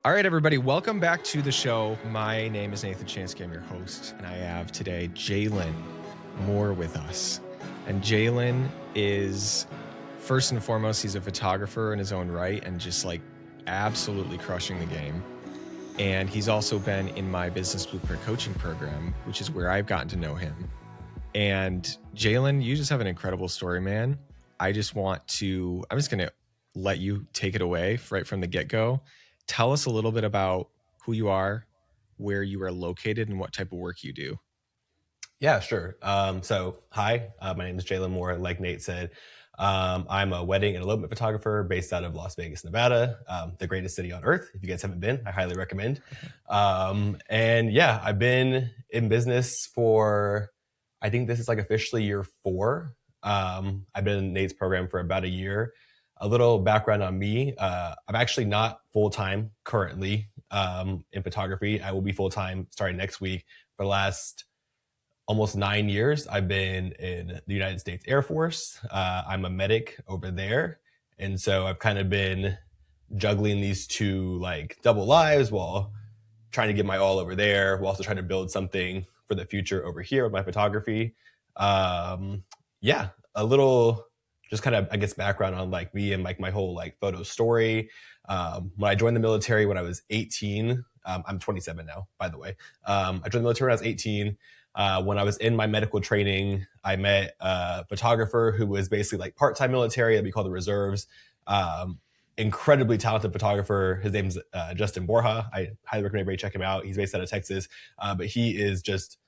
All right, everybody, welcome back to the show. My name is Nathan Chansky. I'm your host, and I have today Jalen Moore with us. And Jalen is, first and foremost, he's a photographer in his own right and just like absolutely crushing the game. And he's also been in my Business Blueprint coaching program, which is where I've gotten to know him. And Jalen, you just have an incredible story, man. I'm just going to let you take it away right from the get-go. Tell us a little bit about who you are, where you are located, and what type of work you do. Yeah, sure. Hi, my name is Jalen Moore. Like Nate said, I'm a wedding and elopement photographer based out of Las Vegas, Nevada, the greatest city on earth. If you guys haven't been, I highly recommend. I've been in business for, I think this is like officially year 4. I've been in Nate's program for about a year. A little background on me. I'm actually not full-time currently in photography. I will be full-time starting next week. For the last almost 9 years, I've been in the United States Air Force. I'm a medic over there. And so I've kind of been juggling these two like double lives while trying to get my all over there, while also trying to build something for the future over here with my photography. A little just kind of, I guess, background on like me and like my whole like photo story. When I joined the military when I was 18, I'm 27 now, by the way. I joined the military when I was 18. When I was in my medical training, I met a photographer who was basically like part-time military that we call the reserves. Incredibly talented photographer. His name's Justin Borja. I highly recommend everybody check him out. He's based out of Texas, but he is just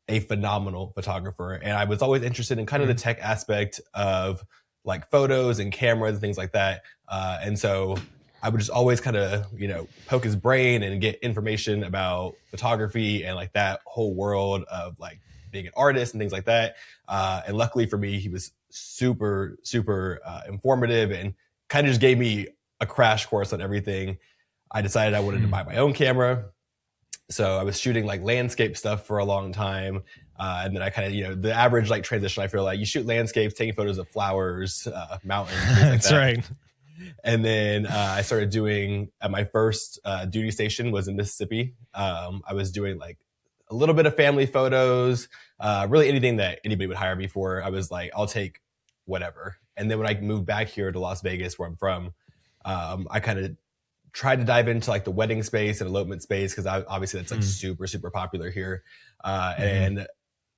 a phenomenal photographer. And I was always interested in kind of the tech aspect of like photos and cameras and things like that. And so I would just always kind of, poke his brain and get information about photography and like that whole world of like being an artist and things like that. And luckily for me, he was super, super informative and kind of just gave me a crash course on everything. I decided I wanted to buy my own camera. So I was shooting like landscape stuff for a long time. And then I kind of, the average like transition, I feel like you shoot landscapes, taking photos of flowers, mountains, things like That's that. right. And then I started doing, at my first duty station was in Mississippi. I was doing like a little bit of family photos, really anything that anybody would hire me for. I was like, I'll take whatever. And then when I moved back here to Las Vegas, where I'm from, I kind of tried to dive into like the wedding space and elopement space because obviously that's like super, super popular here. And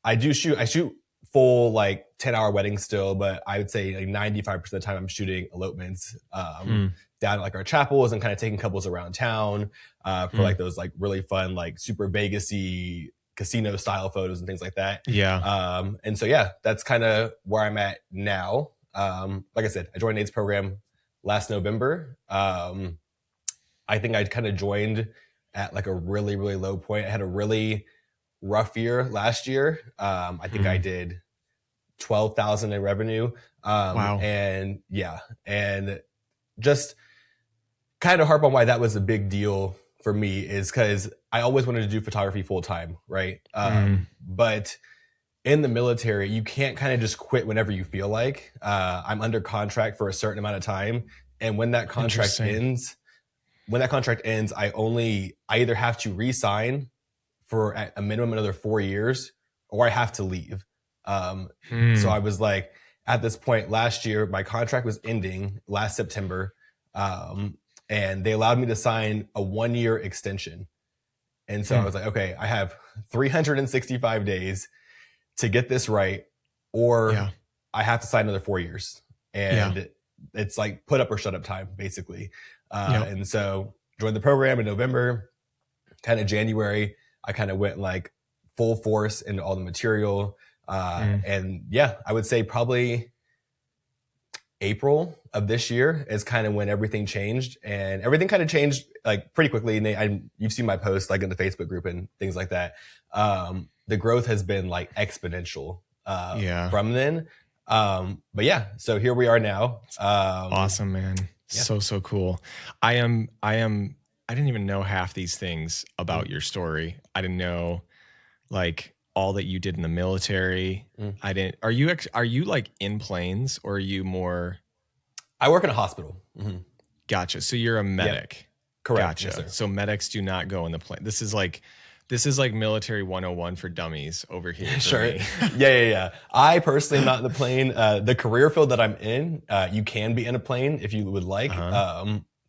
I shoot full like 10-hour weddings still, but I would say like 95% of the time I'm shooting elopements down at like our chapels and kind of taking couples around town for like those like really fun, like super Vegas-y casino style photos and things like that. Yeah. And so, that's kind of where I'm at now. Like I said, I joined Nate's program last November. I think I kind of joined at like a really, really low point. I had a really rough year last year. I think I did 12,000 in revenue. Wow. And just kind of harp on why that was a big deal for me is because I always wanted to do photography full time, right? But in the military, you can't kind of just quit whenever you feel like. I'm under contract for a certain amount of time, and when that contract ends, I either have to re-sign for at a minimum another 4 years, or I have to leave. So I was like, at this point last year, my contract was ending last September, and they allowed me to sign a 1-year extension. And so I was like, okay, I have 365 days to get this right, or I have to sign another 4 years. And it's like put up or shut up time, basically. And so joined the program in November. Kind of January, I kind of went like full force into all the material. And I would say probably April of this year is kind of when everything changed, and everything kind of changed like pretty quickly. And you've seen my posts like in the Facebook group and things like that. The growth has been like exponential from then. So here we are now. Awesome, man. So cool. I didn't even know half these things about your story. I didn't know like all that you did in the military. Are you like in planes, or are you more? I work in a hospital. Gotcha. So you're a medic. Correct. Yes, Gotcha. sir. So medics do not go in the plane. This is like military 101 for dummies over here for Sure. me. Yeah. I personally am not in the plane. The career field that I'm in, you can be in a plane if you would like.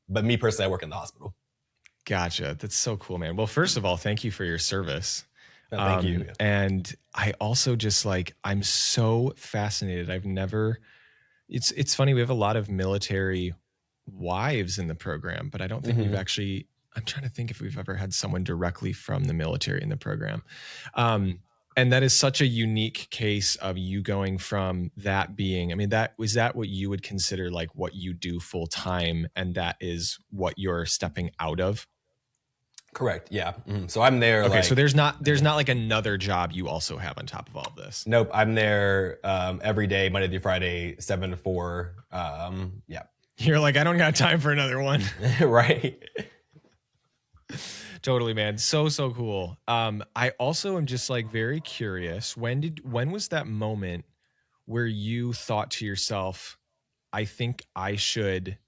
But me personally, I work in the hospital. Gotcha. That's so cool, man. Well, first of all, thank you for your service. No, thank you. And I also just like, I'm so fascinated. It's funny. We have a lot of military wives in the program, but I don't think we've actually, I'm trying to think if we've ever had someone directly from the military in the program. And that is such a unique case of you going from that being, I mean, was that what you would consider like what you do full time, and that is what you're stepping out of? Correct. Yeah. So I'm there. Okay, like, so there's not like another job you also have on top of all of this. Nope. I'm there every day, Monday through Friday, 7 to 4. Yeah. You're like, I don't got time for another one. Right. Totally, man. So cool. I also am just like very curious. When was that moment where you thought to yourself, I think I should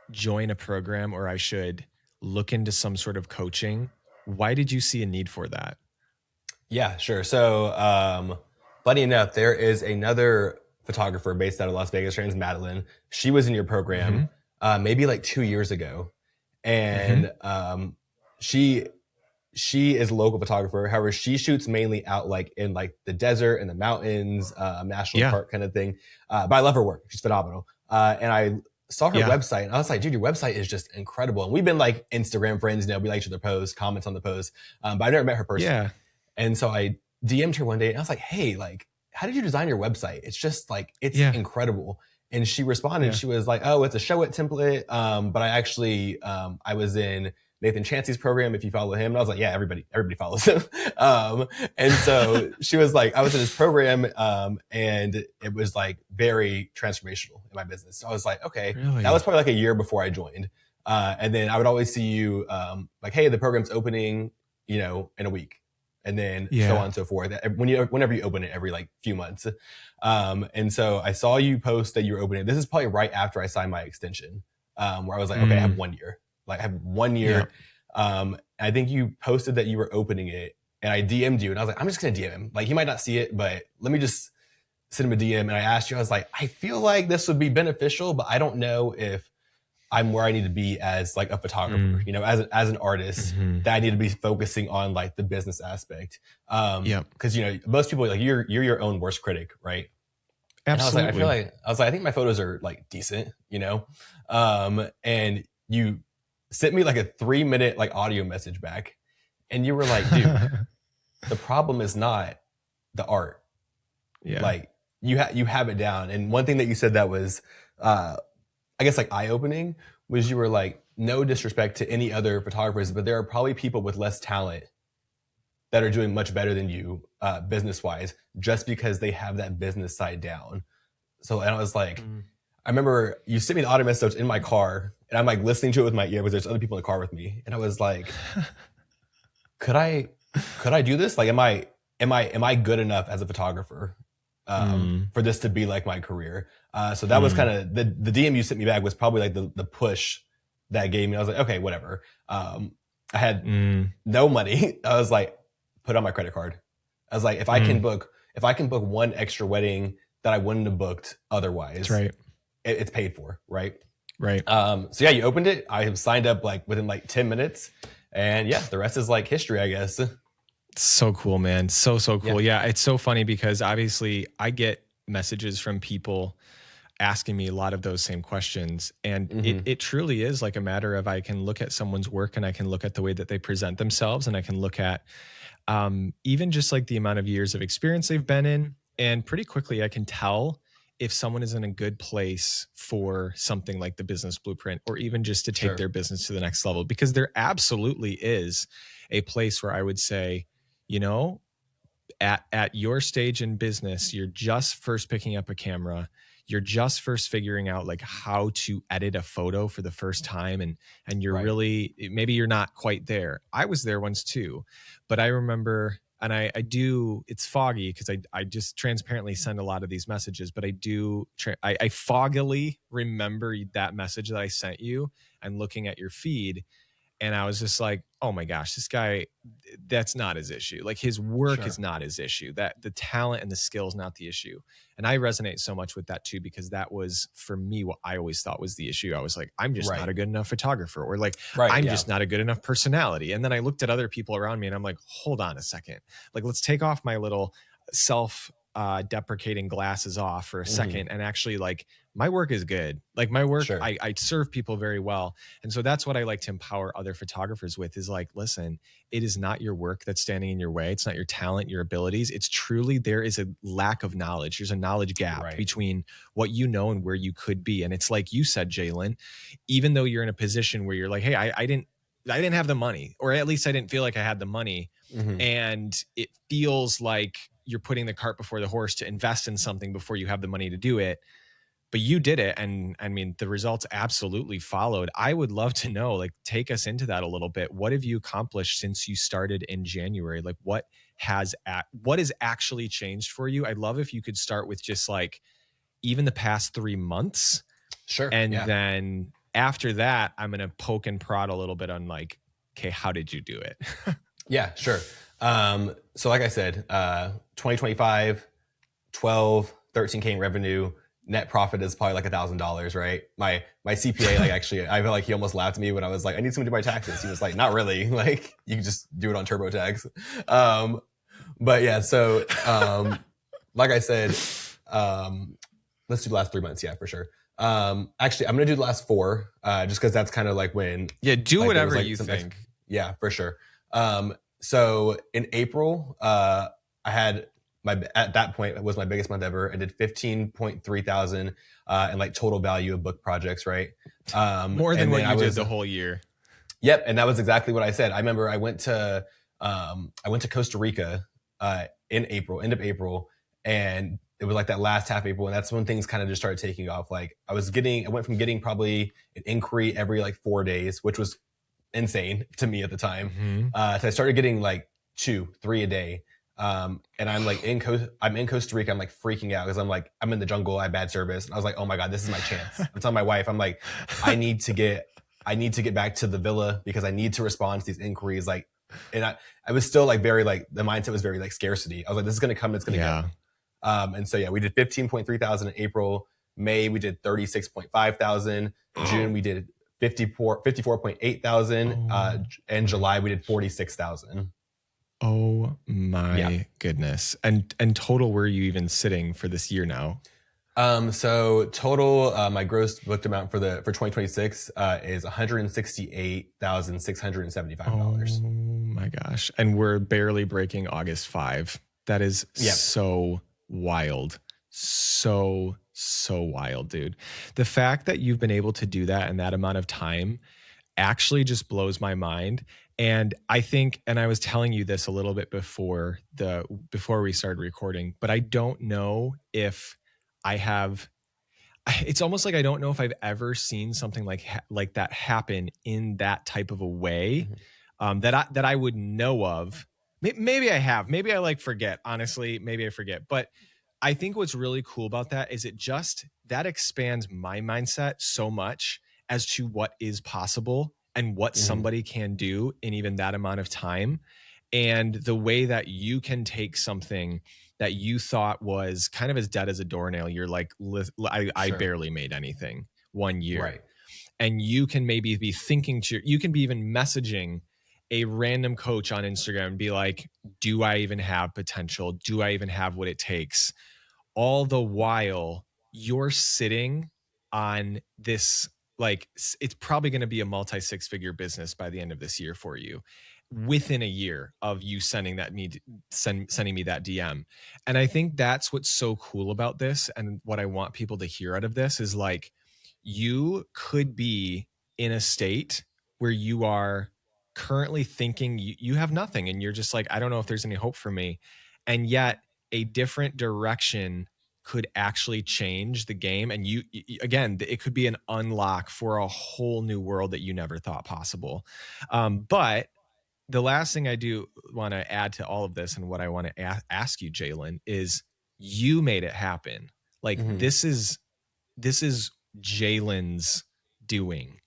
join a program, or I should look into some sort of coaching? Why did you see a need for that? Yeah, sure. So, funny enough, there is another photographer based out of Las Vegas. Her name's Madeline. She was in your program maybe like 2 years ago, and she is a local photographer. However, she shoots mainly out like in like the desert and the mountains, national park kind of thing. But I love her work. She's phenomenal. And I saw her website and I was like, dude, your website is just incredible. And we've been like Instagram friends, we like each other posts, comments on the posts. But I never met her personally. Yeah. And so I DM'd her one day and I was like, hey, like, how did you design your website? It's just like, it's incredible. And she responded, she was like, oh, it's a show it template. But I actually, I was in Nathan Chancey's program, if you follow him. And I was like, yeah, everybody follows him. And so she was like, I was in his program, and it was like very transformational in my business. So I was like, okay, that was probably like a year before I joined. And then I would always see you, like, hey, the program's opening, in a week. And then so on and so forth. Whenever you open it every like few months. And so I saw you post that you were opening. This is probably right after I signed my extension, where I was like, okay, I have 1 year. Like I have 1 year. I think you posted that you were opening it, and I DM'd you, and I was like, I'm just going to DM him. Like he might not see it, but let me just send him a DM. And I asked you, I was like, I feel like this would be beneficial, but I don't know if I'm where I need to be as like a photographer, as an artist, that I need to be focusing on like the business aspect. Cause most people like you're your own worst critic, right? Absolutely. And I was like, I think my photos are like decent, and you sent me like a 3-minute like audio message back, and you were like, dude, the problem is not the art. Like you have it down. And one thing that you said that was, I guess like eye-opening was you were like, no disrespect to any other photographers, but there are probably people with less talent that are doing much better than you, business-wise, just because they have that business side down. So, and I was like, I remember you sent me the audio message in my car, and I'm like listening to it with my ear, but there's other people in the car with me. And I was like, could I do this? Like, am I good enough as a photographer, for this to be like my career? So that was kind of the DM you sent me back was probably like the push that gave me. I was like, okay, whatever. I had no money. I was like, put on my credit card. I was like, if I can book one extra wedding that I wouldn't have booked otherwise, it's paid for. Right. So yeah, you opened it. I have signed up like within like 10 minutes, and yeah, the rest is like history, I guess. So cool, man. So cool. Yeah. It's so funny because obviously I get messages from people asking me a lot of those same questions. And it truly is like a matter of, I can look at someone's work and I can look at the way that they present themselves, and I can look at even just like the amount of years of experience they've been in. And pretty quickly I can tell if someone is in a good place for something like the business blueprint, or even just to take their business to the next level, because there absolutely is a place where I would say, at your stage in business, you're just first picking up a camera. You're just first figuring out like how to edit a photo for the first time. And you're really, maybe you're not quite there. I was there once too, but I remember, and I do, it's foggy because I just transparently send a lot of these messages, but I do, I foggily remember that message that I sent you and looking at your feed. And I was just like, oh my gosh, this guy, that's not his issue. Like his work is Sure. not his issue. That the talent and the skill is not the issue. And I resonate so much with that too, because that was for me what I always thought was the issue. I was like, I'm just not Right. a good enough photographer, or like, Right. I'm Yeah. just not a good enough personality. And then I looked at other people around me and I'm like, hold on a second. Like, let's take off my little self deprecating glasses off for a Hmm. second and actually like my work is good. Like my work, Sure. I serve people very well. And so that's what I like to empower other photographers with is like, listen, it is not your work that's standing in your way. It's not your talent, your abilities. It's truly there is a lack of knowledge. There's a knowledge gap Right. between what you know and where you could be. And it's like you said, Jaylen, even though you're in a position where you're like, hey, I didn't have the money, or at least I didn't feel like I had the money. Hmm. And it feels like you're putting the cart before the horse to invest in something before you have the money to do it. But you did it. And I mean, the results absolutely followed. I would love to know, like, take us into that a little bit. What have you accomplished since you started in January? Like what has actually changed for you? I'd love if you could start with just like even the past 3 months. Sure. And Yeah. then after that, I'm going to poke and prod a little bit on like, okay, how did you do it? Yeah, sure. So like I said, 2025, 12, 13K in revenue, net profit is probably like $1,000, right? My CPA, like actually, I feel like he almost laughed at me when I was like, I need someone to do my taxes. He was like, not really. Like you can just do it on TurboTax. But yeah, so like I said, let's do the last 3 months. Yeah, for sure. Actually, I'm gonna do the last four, just because that's kind of like when Yeah, do like, whatever like you think. yeah, for sure. So in April, I had at that point it was my biggest month ever. I did 15.3 thousand in like total value of book projects, right? More than And what then you I did was the whole year. Yep, and that was exactly what I said. I remember I went to Costa Rica in April, end of April, and it was like that last half April, and that's when things kind of just started taking off. Like I went from getting probably an inquiry every like 4 days, which was insane to me at the time. Mm-hmm. So I started getting like 2, 3 a day. And I'm like I'm in Costa Rica. I'm like freaking out because I'm like, I'm in the jungle. I have bad service. And I was like, oh my God, this is my chance. I'm telling my wife, I'm like, I need to get back to the villa because I need to respond to these inquiries. Like, and I was still like very like the mindset was very like scarcity. I was like, this is going to come. It's going to Yeah. go. And so, yeah, we did 15.3 thousand in April. May, we did 36.5 thousand. June, we did 54.8 thousand. And July, we did 46,000. Oh my Yeah. goodness. And total, where are you even sitting for this year now? So total, my gross booked amount for 2026 is $168,675. Oh my gosh. And we're barely breaking August 5. That is Yep. so wild. So wild, dude. The fact that you've been able to do that in that amount of time actually just blows my mind. And I think, and I was telling you this a little bit before we started recording, but I don't know if I have, it's almost like I don't know if I've ever seen something like that happen in that type of a way, that I would know of. Maybe I have, maybe I like forget, honestly, maybe I forget, but I think what's really cool about that is that expands my mindset so much as to what is possible and what somebody can do in even that amount of time. And the way that you can take something that you thought was kind of as dead as a doornail, you're like, I Sure. barely made anything 1 year. Right. And you can maybe be thinking you can be even messaging a random coach on Instagram and be like, do I even have potential? Do I even have what it takes? All the while you're sitting on this, like, it's probably going to be a multi 6-figure business by the end of this year for you, within a year of you sending me that DM. And I think that's what's so cool about this, and what I want people to hear out of this is like, you could be in a state where you are currently thinking you have nothing and you're just like, I don't know if there's any hope for me. And yet a different direction could actually change the game. And again, it could be an unlock for a whole new world that you never thought possible. But the last thing I do want to add to all of this, and what I want to ask you, Jaylen, is you made it happen. Like this is Jaylen's doing.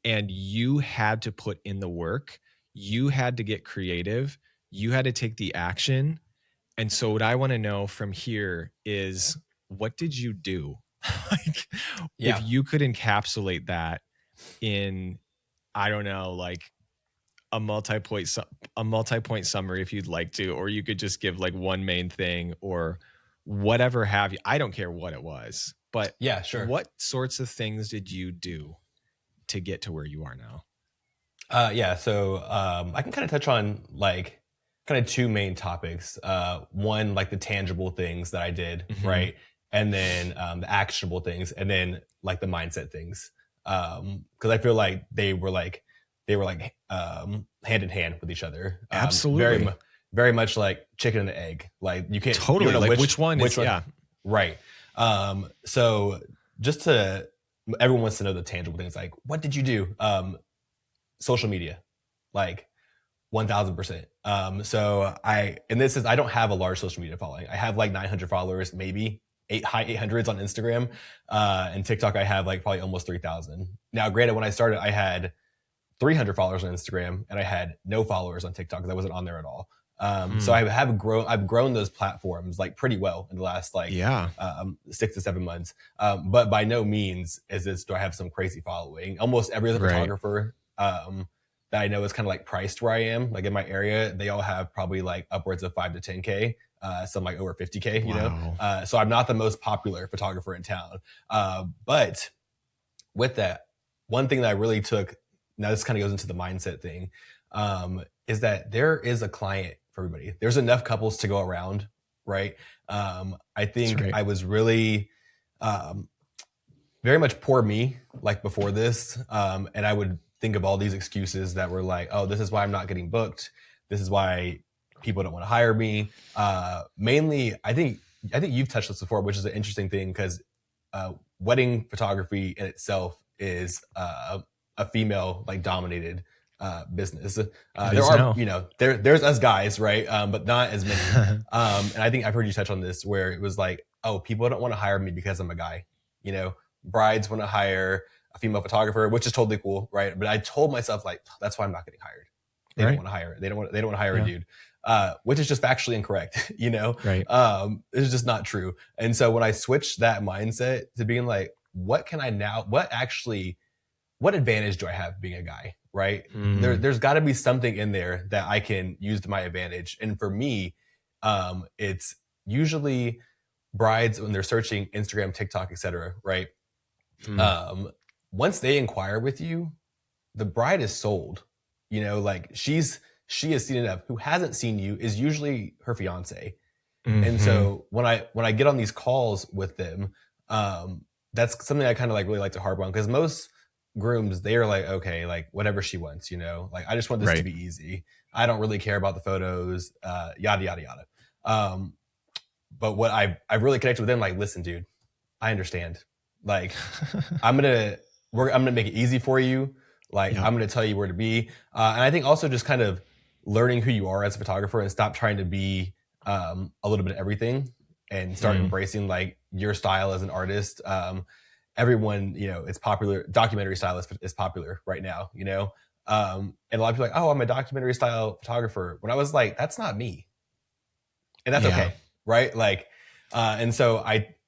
and you had to put in the work. You had to get creative. You had to take the action. And so what I want to know from here is, what did you do? Like, if Yeah. you could encapsulate that in, I don't know, like a multi-point summary if you'd like to, or you could just give like one main thing or whatever have you. I don't care what it was, but Yeah, sure. what sorts of things did you do to get to where you are now? Yeah, so I can kind of touch on like kind of two main topics. One, like the tangible things that I did, Mm-hmm. right? And then the actionable things, and then like the mindset things. Because I feel like they were like hand in hand with each other. Absolutely. Very much like chicken and egg. Like you Totally. don't know Like which one which is, one, yeah. right? So just to everyone wants to know the tangible things. Like, what did you do? Social media, like 1000%. I don't have a large social media following. I have like 900 followers, maybe high 800s on Instagram. And TikTok, I have like probably almost 3,000. Now, granted, when I started, I had 300 followers on Instagram and I had no followers on TikTok because I wasn't on there at all. So I've grown those platforms like pretty well in the last like Yeah. 6 to 7 months. But by no means do I have some crazy following. Almost every other Right. photographer that I know is kind of like priced where I am, like in my area, they all have probably like upwards of 5 to 10K. Some like over 50K, Wow. so I'm not the most popular photographer in town. But with that, one thing that I really took, now this kind of goes into the mindset thing, is that there is a client for everybody. There's enough couples to go around, right? I think right. I was really very much poor me, like before this. And I would think of all these excuses that were like, oh, this is why I'm not getting booked. This is why people don't want to hire me. Mainly, I think you've touched this before, which is an interesting thing because wedding photography in itself is a female like dominated business. It There is are, now. there's us guys, right? But not as many. And I think I've heard you touch on this where it was like, oh, people don't want to hire me because I'm a guy. Brides want to hire a female photographer, which is totally cool, right? But I told myself like, that's why I'm not getting hired. They Right. don't want to hire. They don't want to hire Yeah. a dude. Which is just factually incorrect, Right. It's just not true. And so when I switched that mindset to being like, what advantage do I have being a guy, right? There's got to be something in there that I can use to my advantage. And for me, it's usually brides when they're searching Instagram, TikTok, etc., right? Once they inquire with you, the bride is sold. Like she has seen enough. Who hasn't seen you is usually her fiance. And so when I get on these calls with them, that's something I kind of like really like to harp on, because most grooms, they are like, okay, like whatever she wants, like I just want this to be easy. I don't really care about the photos, yada yada yada. But what I've really connected with them, like, listen, dude, I understand. Like, I'm gonna make it easy for you. Like, I'm gonna tell you where to be. And I think also just kind of learning who you are as a photographer and stop trying to be a little bit of everything and start embracing like your style as an artist. Everyone, it's popular. Documentary style is popular right now, and a lot of people are like, oh, I'm a documentary style photographer. When I was like, that's not me. And that's okay. Right. Like, and so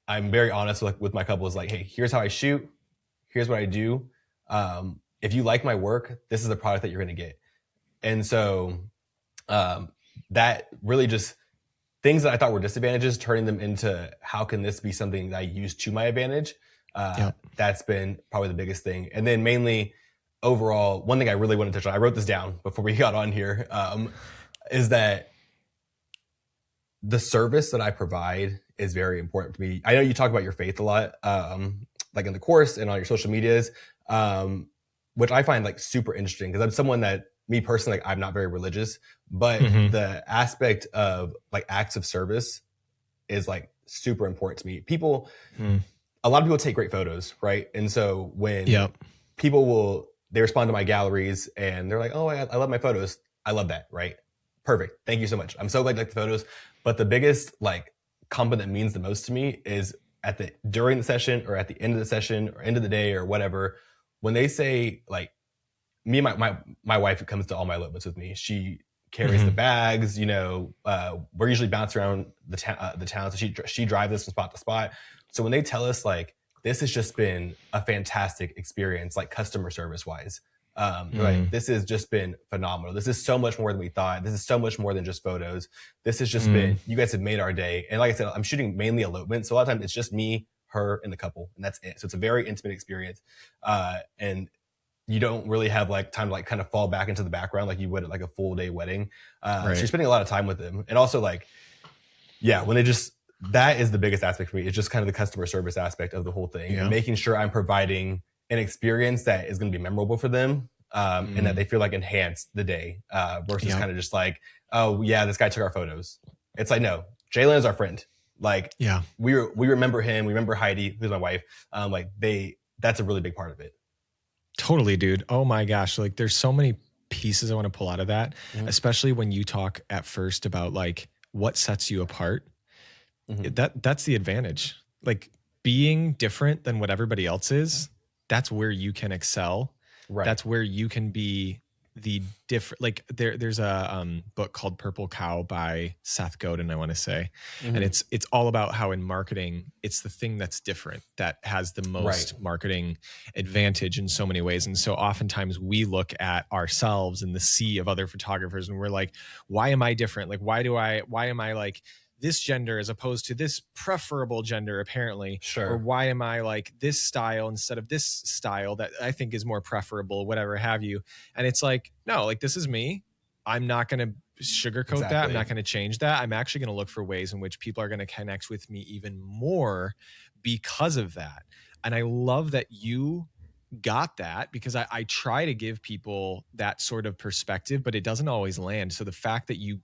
I'm very honest with my couples, like, hey, here's how I shoot. Here's what I do. If you like my work, this is the product that you're going to get. And so that really just things that I thought were disadvantages, turning them into how can this be something that I use to my advantage. That's been probably the biggest thing. And then mainly overall, one thing I really want to touch on, I wrote this down before we got on here, is that the service that I provide is very important to me. I know you talk about your faith a lot, like in the course and on your social medias, which I find like super interesting, because I'm someone that, me personally, like, I'm not very religious, but the aspect of like acts of service is like super important to me. A lot of people take great photos, right? And so when they respond to my galleries and they're like, oh, I love my photos. I love that, right? Perfect. Thank you so much. I'm so glad you like the photos. But the biggest like compliment that means the most to me is during the session or at the end of the session or end of the day or whatever, when they say like, me and my wife comes to all my elopements with me. She carries the Mhm. bags. We're usually bouncing around the town, so she drives us from spot to spot. So when they tell us like this has just been a fantastic experience, like customer service wise, right? Mm. This has just been phenomenal. This is so much more than we thought. This is so much more than just photos. This has just Mm. been, you guys have made our day. And like I said, I'm shooting mainly elopement, so a lot of times it's just me, her, and the couple, and that's it. So it's a very intimate experience, and you don't really have like time to like kind of fall back into the background like you would at like a full day wedding. So you're Right. spending a lot of time with them. And also like, yeah, when they just, that is the biggest aspect for me. It's just kind of the customer service aspect of the whole thing and Yeah. making sure I'm providing an experience that is going to be memorable for them, and that Mm. they feel like enhance the day, versus Yep. kind of just like, oh yeah, this guy took our photos. It's like, no, Jaylen is our friend. Like Yeah. we remember him. We remember Heidi, who's my wife. That's a really big part of it. Totally, dude. Oh my gosh. Like there's so many pieces I want to pull out of that, Mhm. especially when you talk at first about like what sets you apart. Mhm. That's the advantage. Like being different than what everybody else is, that's where you can excel. Right. That's where you can be the different. Like there's a book called Purple Cow by Seth Godin, I want to say. And Mhm. it's all about how in marketing it's the thing that's different that has the Right. most marketing advantage in so many ways. And so oftentimes we look at ourselves in the sea of other photographers and we're like, why am I different? Like why am I like this gender as opposed to this preferable gender apparently, or Sure. why am I like this style instead of this style that I think is more preferable, whatever have you. And it's like, no, like this is me. I'm not going to sugarcoat that. I'm not Exactly. going to change that. I'm actually going to look for ways in which people are going to connect with me even more because of that. And I love that you got that, because I try to give people that sort of perspective, but it doesn't always land. So the fact that you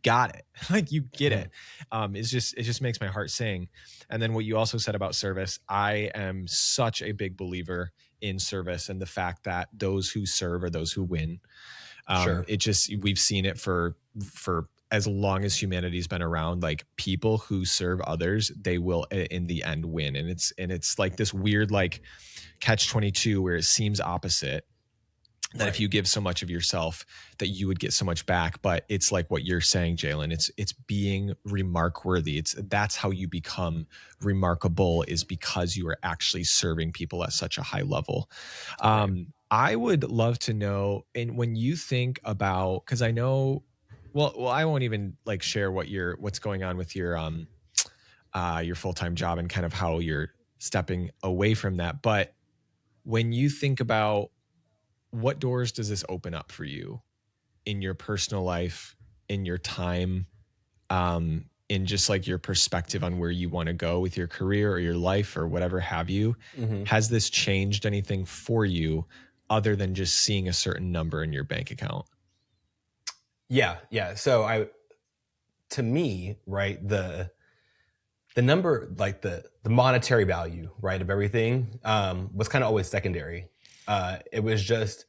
got it, like you get Mhm. it, is just, it just makes my heart sing. And then what you also said about service, I am such a big believer in service and the fact that those who serve are those who win. Sure. It just, we've seen it for as long as humanity's been around. Like people who serve others, they will in the end win. And it's like this weird like catch 22 where it seems opposite, that if Right. you give so much of yourself that you would get so much back. But it's like what you're saying, Jaylen, it's being remark worthy. That's how you become remarkable, is because you are actually serving people at such a high level. Right. I would love to know, and when you think about, because I know, well, I won't even like share what's going on with your full-time job and kind of how you're stepping away from that. But when you think about, what doors does this open up for you in your personal life, in your time, in just like your perspective on where you want to go with your career or your life or whatever have you? Mhm. Has this changed anything for you other than just seeing a certain number in your bank account? Yeah. Yeah. So to me, right, the number, like the monetary value, right, of everything, was kind of always secondary. It was just,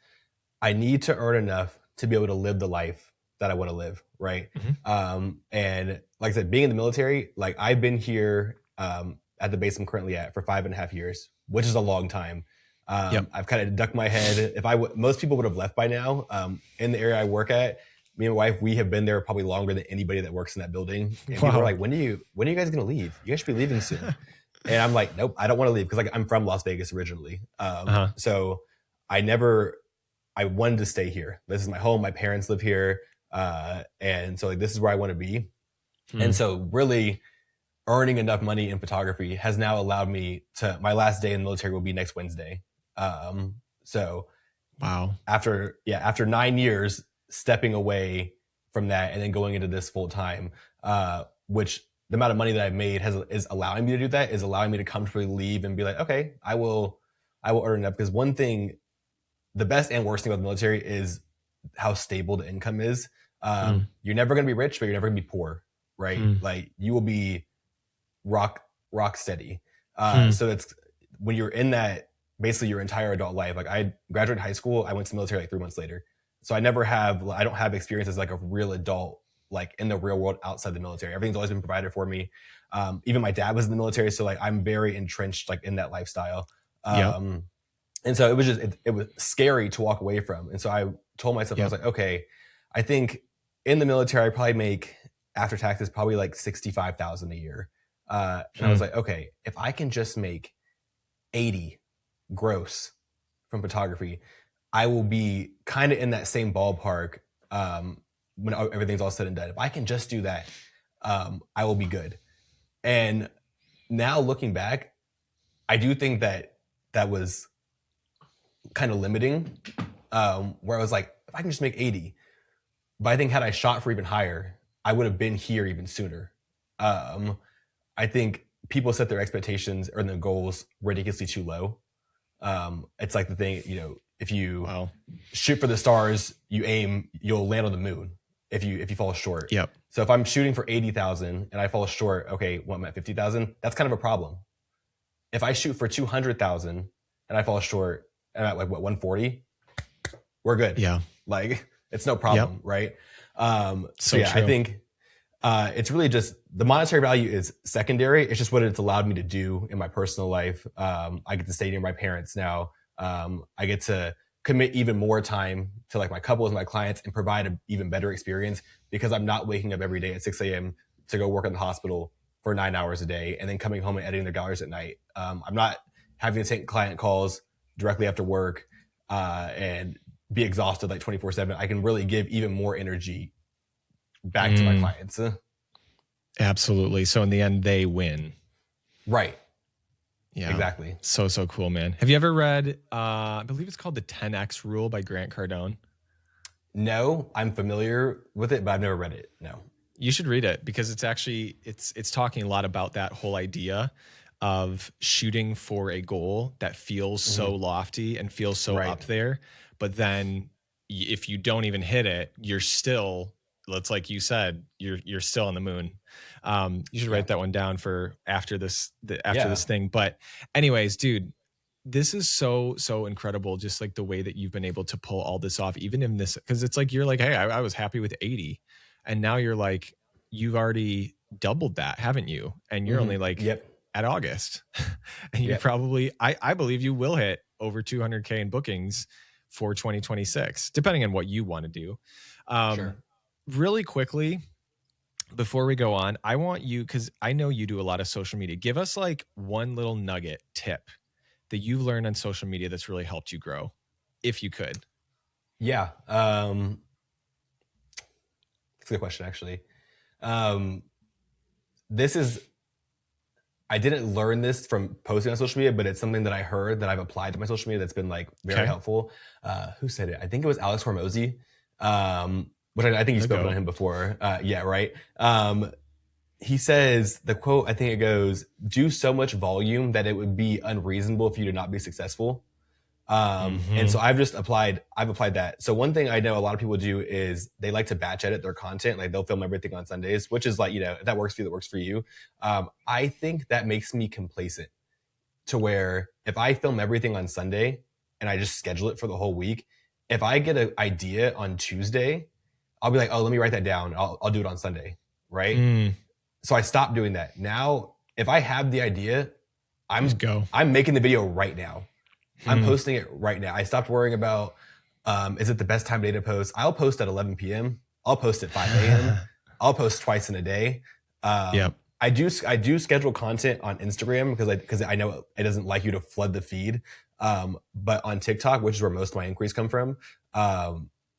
I need to earn enough to be able to live the life that I want to live, right? Mhm. And like I said, being in the military, like I've been here, at the base I'm currently at for 5.5 years, which is a long time. Yep. I've kind of ducked my head. Most people would have left by now. In the area I work at, me and my wife, we have been there probably longer than anybody that works in that building. And people are Wow. like, when are you guys going to leave? You guys should be leaving soon. And I'm like, nope, I don't want to leave, because like I'm from Las Vegas originally. Uh-huh. So I wanted to stay here. This is my home. My parents live here. And so like, this is where I want to be. Hmm. And so really earning enough money in photography has now allowed me to, my last day in the military will be next Wednesday. So Wow. after 9 years stepping away from that and then going into this full time, which the amount of money that I've made is allowing me to do that, is allowing me to comfortably leave and be like, okay, I will earn enough. Because one thing, the best and worst thing about the military is how stable the income is. Hmm. You're never going to be rich, but you're never going to be poor, right? Hmm. Like you will be rock steady. Hmm. So it's when you're in that, basically your entire adult life. Like I graduated high school, I went to the military like 3 months later. So I don't have experience as like a real adult, like in the real world outside the military. Everything's always been provided for me. Even my dad was in the military, so like I'm very entrenched like in that lifestyle. Yep. Um, And so it was just, it was scary to walk away from. And so I told myself, I was like, okay, I think in the military, I probably make after taxes, probably like 65,000 a year. And I was like, okay, if I can just make 80 gross from photography, I will be kind of in that same ballpark when everything's all said and done. If I can just do that, I will be good. And now looking back, I do think that that was kind of limiting, where I was like, if I can just make 80, but I think had I shot for even higher, I would have been here even sooner. I think people set their expectations or their goals ridiculously too low. It's like the thing, you know, if you shoot for the stars, you aim, you'll land on the moon if you fall short. Yep. So if I'm shooting for 80,000 and I fall short, okay, well, I'm at 50,000, that's kind of a problem. If I shoot for 200,000 and I fall short, and I'm at like what 140, we're good. Yeah. Like it's no problem, right? So yeah, true. I think it's really just the monetary value is secondary. It's just what it's allowed me to do in my personal life. I get to stay near my parents now. I get to commit even more time to like my couples and my clients and provide an even better experience because I'm not waking up every day at 6 a.m. to go work in the hospital for 9 hours a day and then coming home and editing their galleries at night. I'm not having to take client calls directly after work and be exhausted like 24/7. I can really give even more energy back to my clients. Absolutely. So in the end, they win. Right. Yeah. Exactly. So cool, man. Have you ever read, I believe it's called The 10X Rule by Grant Cardone? No, I'm familiar with it, but I've never read it. No. You should read it because it's actually, it's talking a lot about that whole idea of shooting for a goal that feels so lofty and feels so up there. But then if you don't even hit it, you're still, it's like you said, you're still on the moon. You should write that one down for after this thing. But anyways, dude, this is so incredible. Just like the way that you've been able to pull all this off, even in this, because it's like, you're like, hey, I was happy with 80. And now you're like, you've already doubled that, haven't you? And you're only like at August. And you probably, I believe you will hit over 200K in bookings for 2026, depending on what you want to do. Sure. Really quickly, before we go on, I want you, because I know you do a lot of social media. Give us like one little nugget tip that you've learned on social media that's really helped you grow, if you could. Yeah. That's a good question, actually. I didn't learn this from posting on social media, but it's something that I heard that I've applied to my social media that's been like very helpful. Who said it? I think it was Alex Hormozy, which I think you've spoken on him before. Yeah, right. He says, the quote, I think it goes, do so much volume that it would be unreasonable for you to not be successful. And so I've applied that. So one thing I know a lot of people do is they like to batch edit their content. Like they'll film everything on Sundays, which is like, you know, if that works for you, that works for you. I think that makes me complacent to where if I film everything on Sunday and I just schedule it for the whole week, if I get an idea on Tuesday, I'll be like, oh, let me write that down. I'll do it on Sunday. Right. So I stopped doing that. Now, if I have the idea, I'm making the video right now. I'm posting it right now. I stopped worrying about, is it the best time of day to post? I'll post at 11 p.m. I'll post at 5 a.m. I'll post twice in a day. I do schedule content on Instagram because I know it doesn't like you to flood the feed. But on TikTok, which is where most of my inquiries come from,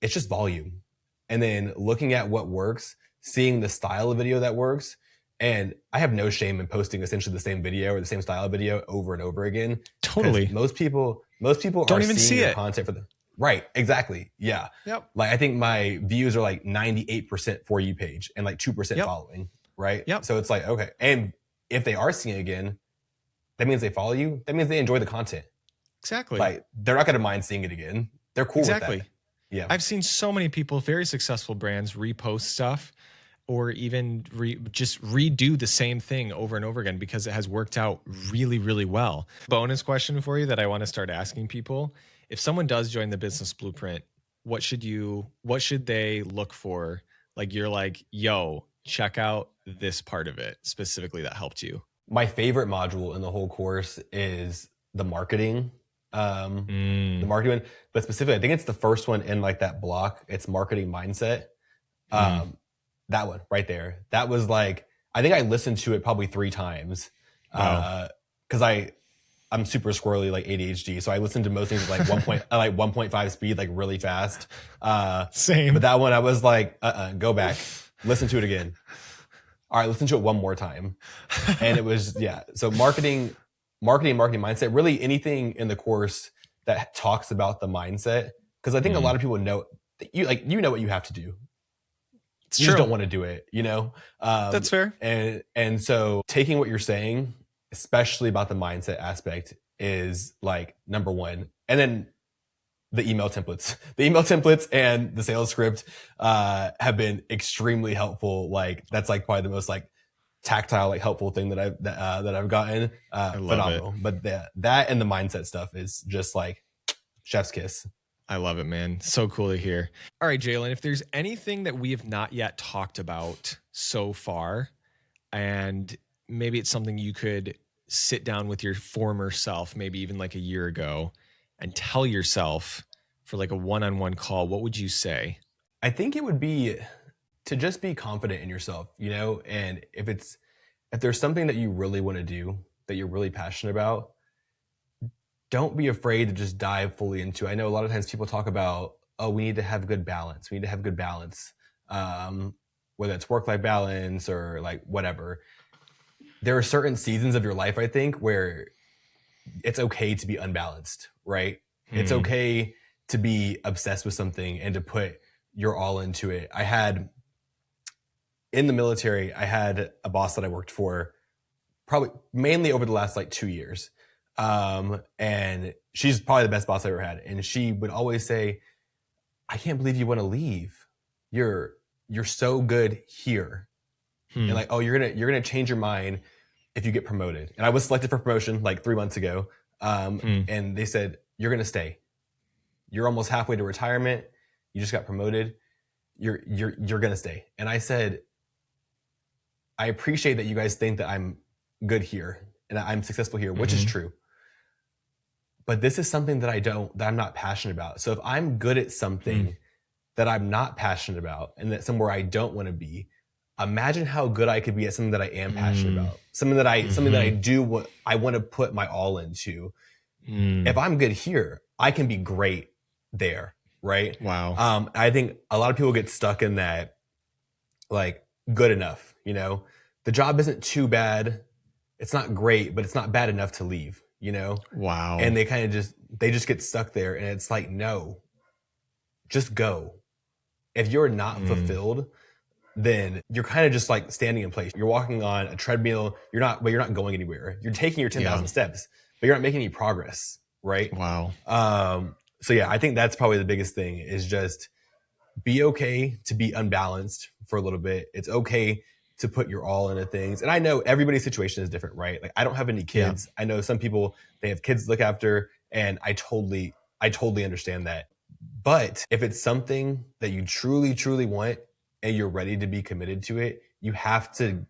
it's just volume. And then looking at what works, seeing the style of video that works. And I have no shame in posting essentially the same video or the same style of video over and over again. Totally. Most people don't even see it. Content for the right. Exactly. Yeah. Yep. Like I think my views are like 98% for you page and like 2% following. Right. Yep. So it's like, okay. And if they are seeing it again, that means they follow you. That means they enjoy the content. Exactly. Like they're not going to mind seeing it again. They're cool with that. Yeah. I've seen so many people, very successful brands, repost stuff or even just redo the same thing over and over again because it has worked out really, really well. Bonus question for you that I want to start asking people. If someone does join the Business Blueprint, what should they look for? Like you're like, yo, check out this part of it specifically that helped you. My favorite module in the whole course is the marketing The marketing one, but specifically, I think it's the first one in like that block. It's marketing mindset. That one right there. That was like, I think I listened to it probably 3 times. Wow. Cause I'm super squirrely, like ADHD. So I listened to most things at like 1.5 speed, like really fast. Same. But that one I was like, go back, listen to it again. All right, listen to it one more time. And it was, yeah. So marketing mindset, really anything in the course that talks about the mindset. Cause I think a lot of people know that you know what you have to do. It's You true. just don't want to do it, you know? That's fair. And so taking what you're saying, especially about the mindset aspect, is like number one. And then the email templates and the sales script have been extremely helpful. Like that's like probably the most like tactile, like helpful thing that I've gotten. Phenomenal. It. But that and the mindset stuff is just like chef's kiss. I love it, man. So cool to hear. All right, Jaylen, if there's anything that we have not yet talked about so far, and maybe it's something you could sit down with your former self, maybe even like a year ago, and tell yourself for like a one-on-one call, what would you say? I think it would be to just be confident in yourself, you know, and if there's something that you really want to do, that you're really passionate about, don't be afraid to just dive fully into it. I know a lot of times people talk about, oh, we need to have good balance. We need to have good balance. Whether it's work-life balance or like whatever. There are certain seasons of your life, I think, where it's okay to be unbalanced, right? It's okay to be obsessed with something and to put your all into it. In the military, I had a boss that I worked for probably mainly over the last like 2 years. And she's probably the best boss I ever had. And she would always say, I can't believe you want to leave. You're so good here. And like, oh, you're going to change your mind if you get promoted. And I was selected for promotion like 3 months ago. And they said, you're going to stay. You're almost halfway to retirement. You just got promoted. You're going to stay. And I said, I appreciate that you guys think that I'm good here and I'm successful here, which is true. But this is something that I'm not passionate about. So if I'm good at something that I'm not passionate about and that somewhere I don't want to be, imagine how good I could be at something that I am passionate about. Something that I do what I want to put my all into. If I'm good here, I can be great there. Right. Wow. I think a lot of people get stuck in that, like, good enough, you know, the job isn't too bad. It's not great, but it's not bad enough to leave, you know? Wow. And they kind of just get stuck there. And it's like, no, just go. If you're not fulfilled, then you're kind of just like standing in place. You're walking on a treadmill. You're not going anywhere. You're taking your 10,000 steps, but you're not making any progress. Right. Wow. So yeah, I think that's probably the biggest thing is just be okay to be unbalanced for a little bit. It's okay to put your all into things. And I know everybody's situation is different, right? Like I don't have any kids. I know some people, they have kids to look after, and I totally understand that. But if it's something that you truly, truly want and you're ready to be committed to it, you have to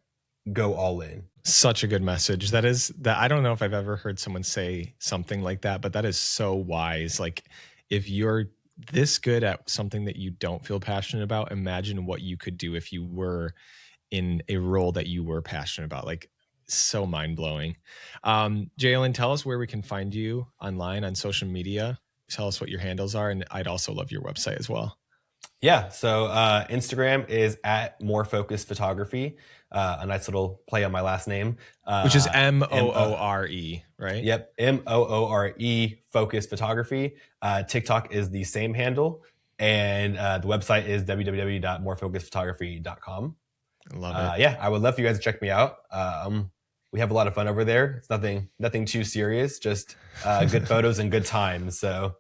go all in. Such a good message. That I don't know if I've ever heard someone say something like that, but that is so wise. Like if you're this good at something that you don't feel passionate about, imagine what you could do if you were in a role that you were passionate about. Like so mind blowing. Jaylen, tell us where we can find you online on social media. Tell us what your handles are. And I'd also love your website as well. Yeah. So Instagram is at More Focused Photography. A nice little play on my last name. Which is Moore, right? Yep. Moore Focused Photography. TikTok is the same handle. And the website is www.morefocusedphotography.com. I love it. Yeah, I would love for you guys to check me out. We have a lot of fun over there. It's nothing too serious, just good photos and good times. So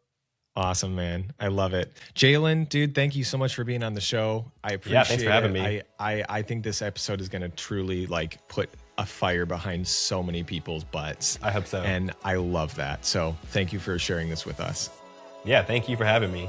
awesome, man. I love it. Jaylen, dude, thank you so much for being on the show. I appreciate it. Yeah, thanks for having me. I think this episode is going to truly like put a fire behind so many people's butts. I hope so. And I love that. So thank you for sharing this with us. Yeah, thank you for having me.